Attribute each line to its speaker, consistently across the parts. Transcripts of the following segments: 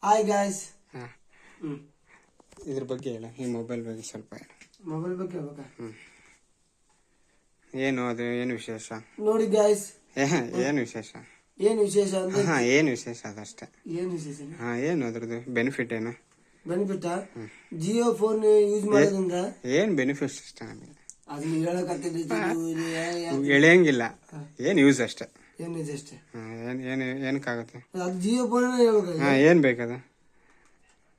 Speaker 1: Hi guys.
Speaker 2: ಇದ್ರ ಬಗ್ಗೆ ಹೇಳ, ಈ ಮೊಬೈಲ್ ಬಗ್ಗೆ ಸ್ವಲ್ಪ ಹೇಳು.
Speaker 1: ಮೊಬೈಲ್ ಬಗ್ಗೆ ಹೇಳ್ಬೇಕಾ?
Speaker 2: ಏನು ಅದು, ಏನು ವಿಶೇಷ
Speaker 1: ನೋಡಿ ಗಾಯ್ಸ್,
Speaker 2: ಏನು ವಿಶೇಷ?
Speaker 1: ಏನ್ ವಿಶೇಷ ಅಂದ್ರೆ
Speaker 2: ಏನು ವಿಶೇಷ ಅದಷ್ಟೇ.
Speaker 1: ಏನ್ ವಿಶೇಷ?
Speaker 2: ಏನು ಅದ್ರದ್ದು ಬೆನಿಫಿಟ್ ಏನು?
Speaker 1: ಬೆನಿಫಿಟ್ ಜಿಯೋ ಫೋನ್ ಯೂಸ್ ಮಾಡೋದ್ರಿಂದ
Speaker 2: ಏನ್ ಬೆನಿಫಿಟ್ಸ್ ಇಷ್ಟ ನಮಗೆ?
Speaker 1: ಅದನ್ನ ಹೇಳಕ್
Speaker 2: ಎಳೆಯಂಗಿಲ್ಲ, ಏನ್ ಯೂಸ್ ಅಷ್ಟೇ.
Speaker 1: ಏನ್ ಯೂಸ್ ಅಷ್ಟೇ.
Speaker 2: ಏನಕ್ಕಾಗುತ್ತೆ
Speaker 1: ಅದು ಜಿಯೋ ಫೋನ್ ಹೇಳ್ಬೇಕು.
Speaker 2: ಏನ್ ಬೇಕದ?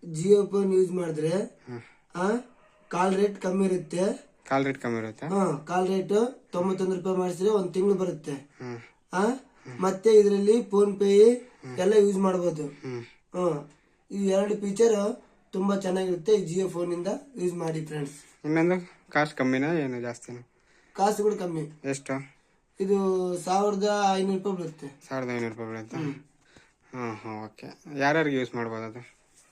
Speaker 1: ಜಿಯೋ ಫೋನ್ ಯೂಸ್ ಮಾಡಿದ್ರೆ ಕಾಲ್ ರೇಟ್ ಕಮ್ಮಿ ಇರುತ್ತೆ.
Speaker 2: ಕಾಲ್ ರೇಟ್ ಕಮ್ಮಿ ಇರುತ್ತೆ.
Speaker 1: ಕಾಲ್ ರೇಟ್ 91 ರೂಪಾಯಿ ಮಾಡಿಸಿದ್ರೆ 1 ತಿಂಗಳು ಬರುತ್ತೆ. ಮತ್ತೆ ಇದರಲ್ಲಿ ಫೋನ್ ಪೇ ಎಲ್ಲ ಯೂಸ್ ಮಾಡಬಹುದು. ಈ 2 ಫೀಚರ್ ತುಂಬಾ ಚೆನ್ನಾಗಿರುತ್ತೆ. ಈ ಜಿಯೋ ಫೋನ್ ಇಂದ ಯೂಸ್ ಮಾಡಿ ಫ್ರೆಂಡ್ಸ್.
Speaker 2: ಇನ್ನೊಂದು ಕಾಸ್ಟ್ ಕಮ್ಮಿನಾ ಏನು ಜಾಸ್ತಿನಾ?
Speaker 1: ಕಾಸು ಕೂಡ ಕಮ್ಮಿ.
Speaker 2: ಎಷ್ಟು?
Speaker 1: ಇದು 1500 ರೂಪಾಯಿ ಬರುತ್ತೆ.
Speaker 2: 1500 ರೂಪಾಯಿ ಬೀಳುತ್ತಾ? ಓಕೆ. ಯಾರ್ಯಾರಿಗೆ ಯೂಸ್ ಮಾಡ್ಬೋದು ಅದು?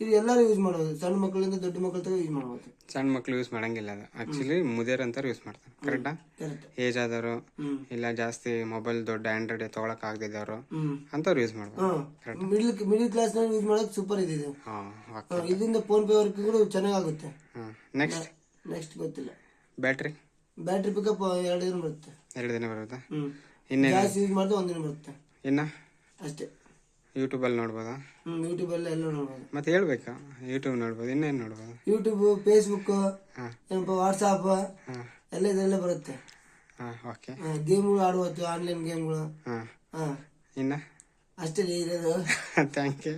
Speaker 1: ಇದು ಎಲ್ಲರೂ ಯೂಸ್ ಮಾಡಬಹುದು, ಸಣ್ಣ ಮಕ್ಕಳಿಂದ ದೊಡ್ಡ ಮಕ್ಕಳ ತನಕ ಯೂಸ್ ಮಾಡಬಹುದು.
Speaker 2: ಸಣ್ಣ ಮಕ್ಳು ಯೂಸ್ ಮಾಡಂಗಿಲ್ಲ ಅದು. ಆಕ್ಚುಲಿ ಮುದಿಯರ್ ಅಂತಾರು ಯೂಸ್ ಮಾಡ್ತಾರೆ. ಕರೆಕ್ಟಾ? ಏಜ್ ಆದವರು ಇಲ್ಲ ಜಾಸ್ತಿ ಮೊಬೈಲ್ ದೊಡ್ಡ ಆಂಡ್ರಾಯ್ಡ್ ತಗೊಳಕ್ ಆಗದಿದ್ದವರು ಅಂತವ್ರು ಯೂಸ್ ಮಾಡ್ಬೋದು.
Speaker 1: ಮಿಡಿಲ್ ಕ್ಲಾಸ್ ನಲ್ಲಿ ಯೂಸ್ ಮಾಡಕ್ ಸೂಪರ್ ಇದೆ ಇದು. ಇದರಿಂದ ಫೋನ್ ಪೇ ವರ್ಕ್ ಕೂಡ ಚೆನ್ನಾಗುತ್ತೆ. ನೆಕ್ಸ್ಟ್ ಗೊತ್ತಿಲ್ಲ.
Speaker 2: ಬ್ಯಾಟ್ರಿ
Speaker 1: ಪಿಕಪ್ 2 ದಿನ ಬರುತ್ತೆ.
Speaker 2: 2 ದಿನ ಬರುತ್ತಾ?
Speaker 1: ಜಾಸ್ತಿ ಯೂಸ್ ಮಾಡಿದ್ರೆ 1 ದಿನ ಬರುತ್ತೆ ಅಷ್ಟೇ.
Speaker 2: ಯೂಟ್ಯೂಬ್ ಅಲ್ಲಿ ನೋಡ್ಬೋದಾ?
Speaker 1: ಯೂಟ್ಯೂಬ್ ಅಲ್ಲಿ ಎಲ್ಲ ನೋಡ್ಬೋದು.
Speaker 2: ಮತ್ತೆ ಹೇಳ್ಬೇಕಾ? ಯೂಟ್ಯೂಬ್ ನೋಡ್ಬೋದು, ಇನ್ನೇನು ನೋಡ್ಬೋದು?
Speaker 1: ಯೂಟ್ಯೂಬ್, ಫೇಸ್ಬುಕ್, ವಾಟ್ಸಾಪ್ ಎಲ್ಲ ಇದೆಲ್ಲ ಬರುತ್ತೆ.
Speaker 2: ಓಕೆ.
Speaker 1: ಗೇಮ್ಗಳು ಆಡ್ಬೋದು, ಆನ್ಲೈನ್ ಗೇಮ್ಗಳು.
Speaker 2: ಇನ್ನ
Speaker 1: ಅಷ್ಟೇ ಇರೋದು.
Speaker 2: Thank you.